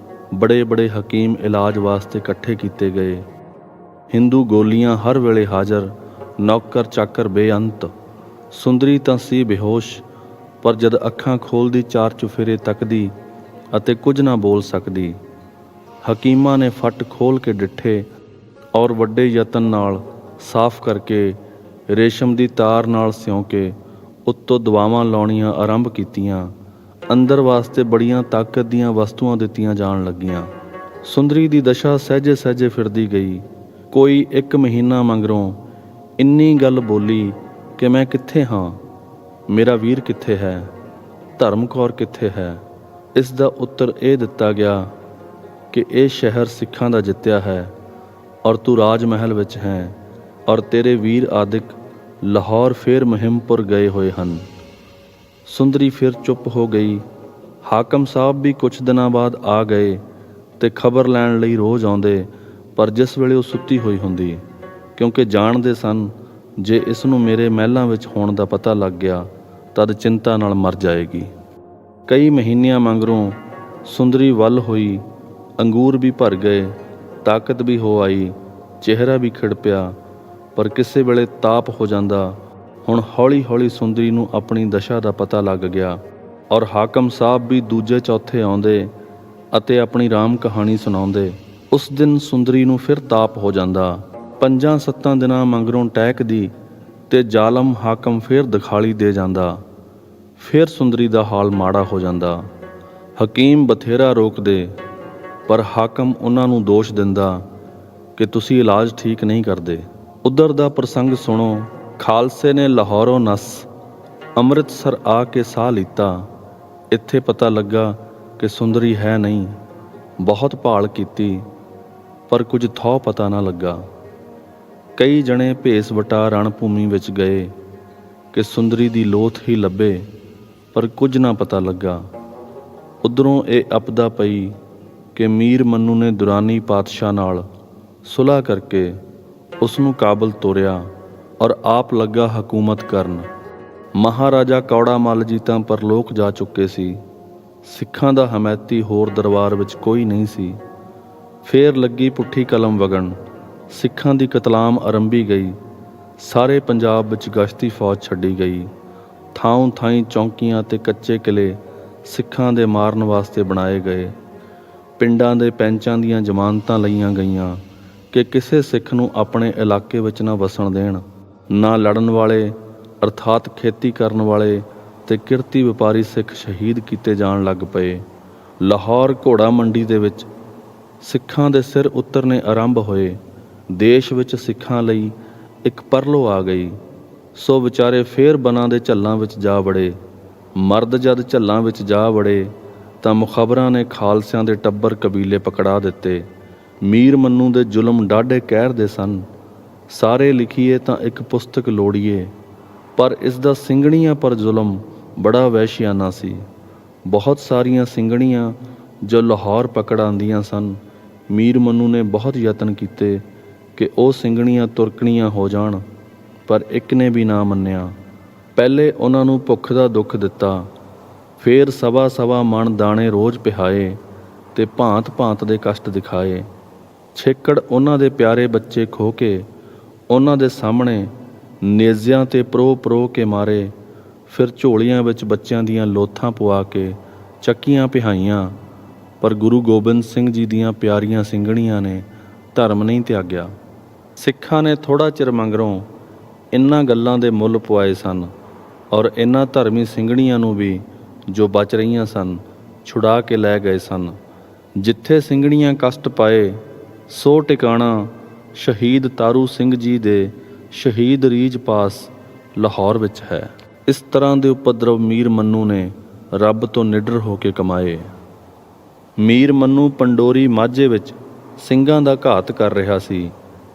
ਬੜੇ ਬੜੇ ਹਕੀਮ ਇਲਾਜ ਵਾਸਤੇ ਇਕੱਠੇ ਕੀਤੇ ਗਏ। ਹਿੰਦੂ ਗੋਲੀਆਂ ਹਰ ਵੇਲੇ ਹਾਜ਼ਰ, ਨੌਕਰ ਚਾਕਰ ਬੇਅੰਤ। ਸੁੰਦਰੀ ਤਾਂ ਸੀ ਬੇਹੋਸ਼, ਪਰ ਜਦ ਅੱਖਾਂ ਖੋਲ੍ਹਦੀ 4 ਚੁਫੇਰੇ ਤੱਕਦੀ ਅਤੇ ਕੁਝ ਨਾ ਬੋਲ ਸਕਦੀ। ਹਕੀਮਾਂ ਨੇ ਫੱਟ ਖੋਲ੍ਹ ਕੇ ਡਿੱਠੇ ਔਰ ਵੱਡੇ ਯਤਨ ਨਾਲ ਸਾਫ਼ ਕਰਕੇ ਰੇਸ਼ਮ ਦੀ ਤਾਰ ਨਾਲ ਸਿਉਂ ਕੇ ਉੱਤੋਂ ਦਵਾਵਾਂ ਲਾਉਣੀਆਂ ਆਰੰਭ ਕੀਤੀਆਂ। ਅੰਦਰ ਵਾਸਤੇ ਬੜੀਆਂ ਤਾਕਤ ਦੀਆਂ ਵਸਤੂਆਂ ਦਿੱਤੀਆਂ ਜਾਣ ਲੱਗੀਆਂ। ਸੁੰਦਰੀ ਦੀ ਦਸ਼ਾ ਸਹਿਜੇ ਸਹਿਜੇ ਫਿਰਦੀ ਗਈ। ਕੋਈ 1 ਮਹੀਨਾ ਮਗਰੋਂ ਇੰਨੀ ਗੱਲ ਬੋਲੀ ਕਿ ਮੈਂ ਕਿੱਥੇ ਹਾਂ? ਮੇਰਾ ਵੀਰ ਕਿੱਥੇ ਹੈ? ਧਰਮ ਕੌਰ ਕਿੱਥੇ ਹੈ? ਇਸ ਦਾ ਉੱਤਰ ਇਹ ਦਿੱਤਾ ਗਿਆ ਕਿ ਇਹ ਸ਼ਹਿਰ ਸਿੱਖਾਂ ਦਾ ਜਿੱਤਿਆ ਹੈ ਔਰ ਤੂੰ ਰਾਜ ਮਹਿਲ ਵਿੱਚ ਹੈ ਔਰ ਤੇਰੇ ਵੀਰ ਆਦਿਕ ਲਾਹੌਰ ਫੇਰ ਮੁਹਿੰਮਪੁਰ ਗਏ ਹੋਏ ਹਨ। ਸੁੰਦਰੀ ਫਿਰ ਚੁੱਪ ਹੋ ਗਈ। ਹਾਕਮ ਸਾਹਿਬ ਵੀ ਕੁਝ ਦਿਨਾਂ ਬਾਅਦ ਆ ਗਏ ਤੇ ਖਬਰ ਲੈਣ ਲਈ ਰੋਜ਼ ਆਉਂਦੇ, ਪਰ ਜਿਸ ਵੇਲੇ ਉਹ ਸੁੱਤੀ ਹੋਈ ਹੁੰਦੀ, ਕਿਉਂਕਿ ਜਾਣਦੇ ਸਨ ਜੇ ਇਸ ਨੂੰ ਮੇਰੇ ਮਹਿਲਾਂ ਵਿੱਚ ਹੋਣ ਦਾ ਪਤਾ ਲੱਗ ਗਿਆ ਤਦ ਚਿੰਤਾ ਨਾਲ ਮਰ ਜਾਏਗੀ। ਕਈ ਮਹੀਨਿਆਂ ਮਗਰੋਂ ਸੁੰਦਰੀ ਵੱਲ ਹੋਈ। ਅੰਗੂਰ ਵੀ ਭਰ ਗਏ, ਤਾਕਤ ਵੀ ਹੋ ਆਈ, ਚਿਹਰਾ ਵੀ ਖਿੜ ਪਿਆ, ਪਰ ਕਿਸੇ ਵੇਲੇ ਤਾਪ ਹੋ ਜਾਂਦਾ। ਹੁਣ ਹੌਲੀ ਹੌਲੀ ਸੁੰਦਰੀ ਨੂੰ ਆਪਣੀ ਦਸ਼ਾ ਦਾ ਪਤਾ ਲੱਗ ਗਿਆ ਔਰ ਹਾਕਮ ਸਾਹਿਬ ਵੀ ਦੂਜੇ ਚੌਥੇ ਆਉਂਦੇ ਅਤੇ ਆਪਣੀ ਰਾਮ ਕਹਾਣੀ ਸੁਣਾਉਂਦੇ। ਉਸ ਦਿਨ ਸੁੰਦਰੀ ਨੂੰ ਫਿਰ ਤਾਪ ਹੋ ਜਾਂਦਾ। 5-7 ਦਿਨਾਂ ਮਗਰੋਂ ਟਹਿਕਦੀ ਤੇ ਜ਼ਾਲਮ ਹਾਕਮ ਫਿਰ ਦਿਖਾਲੀ ਦੇ ਜਾਂਦਾ। ਫਿਰ ਸੁੰਦਰੀ ਦਾ ਹਾਲ ਮਾੜਾ ਹੋ ਜਾਂਦਾ। ਹਕੀਮ ਬਥੇਰਾ ਰੋਕਦੇ, ਪਰ ਹਾਕਮ ਉਹਨਾਂ ਨੂੰ ਦੋਸ਼ ਦਿੰਦਾ ਕਿ ਤੁਸੀਂ ਇਲਾਜ ਠੀਕ ਨਹੀਂ ਕਰਦੇ। ਉਧਰ ਦਾ ਪ੍ਰਸੰਗ ਸੁਣੋ। ਖਾਲਸੇ ਨੇ ਲਾਹੌਰੋਂ ਨਸ ਅੰਮ੍ਰਿਤਸਰ ਆ ਕੇ ਸਾਹ ਲਿੱਤਾ। ਇੱਥੇ ਪਤਾ ਲੱਗਾ ਕਿ ਸੁੰਦਰੀ ਹੈ ਨਹੀਂ। ਬਹੁਤ ਭਾਲ ਕੀਤੀ, ਪਰ ਕੁਝ ਥਹੁ ਪਤਾ ਨਾ ਲੱਗਾ। ਕਈ ਜਣੇ ਭੇਸ ਵਟਾ ਰਣ ਭੂਮੀ ਵਿੱਚ ਗਏ ਕਿ ਸੁੰਦਰੀ ਦੀ ਲੋਥ ਹੀ ਲੱਭੇ, ਪਰ ਕੁਝ ਨਾ ਪਤਾ ਲੱਗਾ। ਉੱਧਰੋਂ ਇਹ ਅਪਦਾ ਪਈ ਕਿ ਮੀਰ ਮੰਨੂ ਨੇ ਦੁਰਾਨੀ ਪਾਤਸ਼ਾਹ ਨਾਲ ਸੁਲ੍ਹਾ ਕਰਕੇ ਉਸ ਨੂੰ ਕਾਬਲ ਤੋਰਿਆ ਔਰ ਆਪ ਲੱਗਾ ਹਕੂਮਤ ਕਰਨ। ਮਹਾਰਾਜਾ ਕੌੜਾ ਮੱਲ ਜੀ ਤਾਂ ਪਰਲੋਕ ਜਾ ਚੁੱਕੇ ਸੀ। ਸਿੱਖਾਂ ਦਾ ਹਮੈਤੀ ਹੋਰ ਦਰਬਾਰ ਵਿੱਚ ਕੋਈ ਨਹੀਂ ਸੀ। ਫੇਰ ਲੱਗੀ ਪੁੱਠੀ ਕਲਮ ਵਗਣ। ਸਿੱਖਾਂ ਦੀ ਕਤਲਾਮ ਆਰੰਭੀ ਗਈ। ਸਾਰੇ ਪੰਜਾਬ ਵਿੱਚ ਗਸ਼ਤੀ ਫੌਜ ਛੱਡੀ ਗਈ। ਥਾਂ ਥਾਈਂ ਚੌਂਕੀਆਂ ਤੇ ਕੱਚੇ ਕਿਲੇ ਸਿੱਖਾਂ ਦੇ ਮਾਰਨ ਵਾਸਤੇ ਬਣਾਏ ਗਏ। ਪਿੰਡਾਂ ਦੇ ਪੈਂਚਾਂ ਦੀਆਂ ਜ਼ਮਾਨਤਾਂ ਲਈਆਂ ਗਈਆਂ ਕਿ ਕਿਸੇ ਸਿੱਖ ਨੂੰ ਆਪਣੇ ਇਲਾਕੇ ਵਿੱਚ ਨਾ ਵਸਣ ਦੇਣ। ਨਾ ਲੜਨ ਵਾਲੇ ਅਰਥਾਤ ਖੇਤੀ ਕਰਨ ਵਾਲੇ ਤੇ ਕਿਰਤੀ ਵਪਾਰੀ ਸਿੱਖ ਸ਼ਹੀਦ ਕੀਤੇ ਜਾਣ ਲੱਗ ਪਏ। ਲਾਹੌਰ ਘੋੜਾ ਮੰਡੀ ਦੇ ਵਿੱਚ ਸਿੱਖਾਂ ਦੇ ਸਿਰ ਉਤਰਨੇ ਆਰੰਭ ਹੋਏ। ਦੇਸ਼ ਵਿੱਚ ਸਿੱਖਾਂ ਲਈ ਇੱਕ ਪਰਲੋ ਆ ਗਈ। ਸੋ ਵਿਚਾਰੇ ਫੇਰ ਬਨਾਂ ਦੇ ਝੱਲਾਂ ਵਿੱਚ ਜਾ ਵੜੇ। ਮਰਦ ਜਦ ਝੱਲਾਂ ਵਿੱਚ ਜਾ ਵੜੇ ਤਾਂ ਮੁਖਬਰਾਂ ਨੇ ਖਾਲਸਿਆਂ ਦੇ ਟੱਬਰ ਕਬੀਲੇ ਪਕੜਾ ਦਿੱਤੇ। ਮੀਰ ਮੰਨੂ ਦੇ ਜ਼ੁਲਮ ਡਾਢੇ ਕਹਿਰ ਦੇ ਸਨ। ਸਾਰੇ ਲਿਖੀਏ ਤਾਂ ਇੱਕ ਪੁਸਤਕ ਲੋੜੀਏ, ਪਰ ਇਸ ਦਾ ਸਿੰਘਣੀਆਂ ਪਰ ਜ਼ੁਲਮ ਬੜਾ ਵਹਿਸ਼ਿਆਨਾ ਸੀ। ਬਹੁਤ ਸਾਰੀਆਂ ਸਿੰਘਣੀਆਂ ਜੋ ਲਾਹੌਰ ਪਕੜ ਆਉਂਦੀਆਂ ਸਨ, ਮੀਰ ਮੰਨੂ ਨੇ ਬਹੁਤ ਯਤਨ ਕੀਤੇ ਕਿ ਉਹ ਸਿੰਘਣੀਆਂ ਤੁਰਕਣੀਆਂ ਹੋ ਜਾਣ, ਪਰ ਇੱਕ ਨੇ ਵੀ ਨਾ ਮੰਨਿਆ। ਪਹਿਲੇ ਉਹਨਾਂ ਨੂੰ ਭੁੱਖ ਦਾ ਦੁੱਖ ਦਿੱਤਾ, ਫੇਰ ਸਵਾ ਸਵਾ ਮਣ ਦਾਣੇ ਰੋਜ਼ ਪਿਹਾਏ ਤੇ ਭਾਂਤ ਭਾਂਤ ਦੇ ਕਸ਼ਟ ਦਿਖਾਏ। ਛੇਕੜ ਉਹਨਾਂ ਦੇ ਪਿਆਰੇ ਬੱਚੇ ਖੋਹ ਕੇ ਉਹਨਾਂ ਦੇ ਸਾਹਮਣੇ ਨੇਜ਼ਿਆਂ ਤੇ ਪ੍ਰੋ ਪ੍ਰੋ ਕੇ ਮਾਰੇ। ਫਿਰ ਝੋਲੀਆਂ ਵਿੱਚ ਬੱਚਿਆਂ ਦੀਆਂ ਲੋਥਾਂ ਪਵਾ ਕੇ ਚੱਕੀਆਂ ਪਿਹਾਈਆਂ। ਪਰ ਗੁਰੂ ਗੋਬਿੰਦ ਸਿੰਘ ਜੀ ਦੀਆਂ ਪਿਆਰੀਆਂ ਸਿੰਘਣੀਆਂ ਨੇ ਧਰਮ ਨਹੀਂ ਤਿਆਗਿਆ। ਸਿੱਖਾਂ ਨੇ ਥੋੜ੍ਹਾ ਚਿਰ ਮਗਰੋਂ ਇਨ੍ਹਾਂ ਗੱਲਾਂ ਦੇ ਮੁੱਲ ਪਵਾਏ ਸਨ ਔਰ ਇਨ੍ਹਾਂ ਧਰਮੀ ਸਿੰਘਣੀਆਂ ਨੂੰ ਵੀ ਜੋ ਬਚ ਰਹੀਆਂ ਸਨ ਛੁਡਾ ਕੇ ਲੈ ਗਏ ਸਨ। ਜਿੱਥੇ ਸਿੰਘਣੀਆਂ ਕਸ਼ਟ ਪਾਏ ਸੋ ਟਿਕਾਣਾ ਸ਼ਹੀਦ ਤਾਰੂ ਸਿੰਘ ਜੀ ਦੇ ਸ਼ਹੀਦ ਰੀਝ ਪਾਸ ਲਾਹੌਰ ਵਿੱਚ ਹੈ। ਇਸ ਤਰ੍ਹਾਂ ਦੇ ਉਪਦਰਵ ਮੀਰ ਮੰਨੂ ਨੇ ਰੱਬ ਤੋਂ ਨਿਡਰ ਹੋ ਕੇ ਕਮਾਏ। ਮੀਰ ਮੰਨੂ ਪੰਡੋਰੀ ਮਾਝੇ ਵਿੱਚ ਸਿੰਘਾਂ ਦਾ ਘਾਤ ਕਰ ਰਿਹਾ ਸੀ।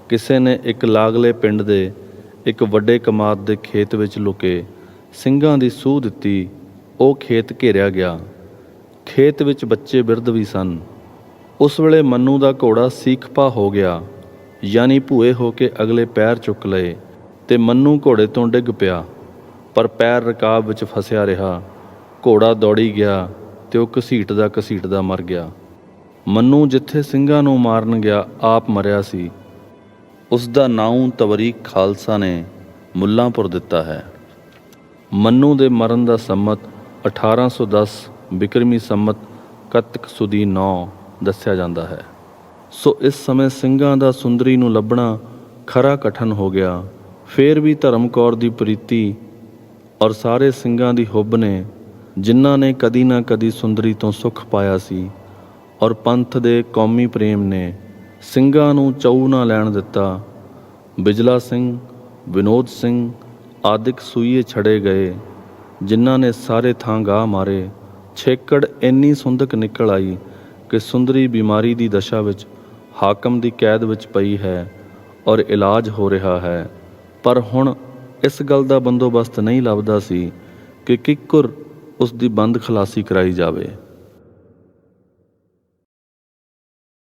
ਕਿਸੇ ਨੇ ਇੱਕ ਲਾਗਲੇ ਪਿੰਡ ਦੇ ਇੱਕ ਵੱਡੇ ਕਮਾਦ ਦੇ ਖੇਤ ਵਿੱਚ ਲੁਕੇ ਸਿੰਘਾਂ ਦੀ ਸੂਹ ਦਿੱਤੀ। ਉਹ ਖੇਤ ਘੇਰਿਆ ਗਿਆ। ਖੇਤ ਵਿੱਚ ਬੱਚੇ ਬਿਰਧ ਵੀ ਸਨ। ਉਸ ਵੇਲੇ ਮੰਨੂ ਦਾ ਘੋੜਾ ਸੀਖਪਾ ਹੋ ਗਿਆ, ਯਾਨੀ ਭੂਏ ਹੋ ਕੇ ਅਗਲੇ ਪੈਰ ਚੁੱਕ ਲਏ ਤੇ ਮੰਨੂ ਘੋੜੇ ਤੋਂ ਡਿੱਗ ਪਿਆ। ਪਰ ਪੈਰ ਰਕਾਬ ਵਿੱਚ ਫਸਿਆ ਰਿਹਾ। ਘੋੜਾ ਦੌੜੀ ਗਿਆ ਤੇ ਉਹ ਘਸੀਟਦਾ ਮਰ ਗਿਆ। ਮੰਨੂ ਜਿੱਥੇ ਸਿੰਘਾਂ ਨੂੰ ਮਾਰਨ ਗਿਆ ਆਪ ਮਰਿਆ ਸੀ। ਉਸ ਦਾ ਨਾਮ ਤਵਰੀਕ ਖਾਲਸਾ ਨੇ ਮੁੱਲਾਂਪੁਰ ਦਿੱਤਾ ਹੈ। ਮੰਨੂ ਦੇ ਮਰਨ ਦਾ ਸੰਮਤ 1810 ਬਿਕਰਮੀ ਸੰਮਤ ਕੱਤਕ ਸੁਦੀ 9 ਦੱਸਿਆ ਜਾਂਦਾ ਹੈ। ਸੋ ਇਸ ਸਮੇਂ ਸਿੰਘਾਂ ਦਾ ਸੁੰਦਰੀ ਨੂੰ ਲੱਭਣਾ ਖਰਾ ਕਠਨ ਹੋ ਗਿਆ। ਫੇਰ ਵੀ ਧਰਮ ਕੌਰ ਦੀ ਪ੍ਰੀਤੀ ਔਰ ਸਾਰੇ ਸਿੰਘਾਂ ਦੀ ਹੁੱਬ ਨੇ, ਜਿਨ੍ਹਾਂ ਨੇ ਕਦੀ ਨਾ ਕਦੀ ਸੁੰਦਰੀ ਤੋਂ ਸੁੱਖ ਪਾਇਆ ਸੀ, ਔਰ ਪੰਥ ਦੇ ਕੌਮੀ ਪ੍ਰੇਮ ਨੇ ਸਿੰਘਾਂ ਨੂੰ ਚਊ ਨਾ ਲੈਣ ਦਿੱਤਾ। ਬਿਜਲਾ ਸਿੰਘ, ਵਿਨੋਦ ਸਿੰਘ ਆਦਿਕ ਸੂਈਏ ਛੜੇ ਗਏ, ਜਿਨ੍ਹਾਂ ਨੇ ਸਾਰੇ ਥਾਂ ਗਾਹ ਮਾਰੇ। ਛੇਕੜ ਇੰਨੀ ਸੁੰਦਕ ਨਿਕਲ ਆਈ ਕਿ ਸੁੰਦਰੀ ਬਿਮਾਰੀ ਦੀ ਦਸ਼ਾ ਵਿੱਚ ਹਾਕਮ ਦੀ ਕੈਦ ਵਿੱਚ ਪਈ ਹੈ ਔਰ ਇਲਾਜ ਹੋ ਰਿਹਾ ਹੈ। ਪਰ ਹੁਣ ਇਸ ਗੱਲ ਦਾ ਬੰਦੋਬਸਤ ਨਹੀਂ ਲੱਭਦਾ ਸੀ ਕਿ ਕਿੱਕਰ ਉਸ ਦੀ ਬੰਦ ਖਲਾਸੀ ਕਰਾਈ ਜਾਵੇ।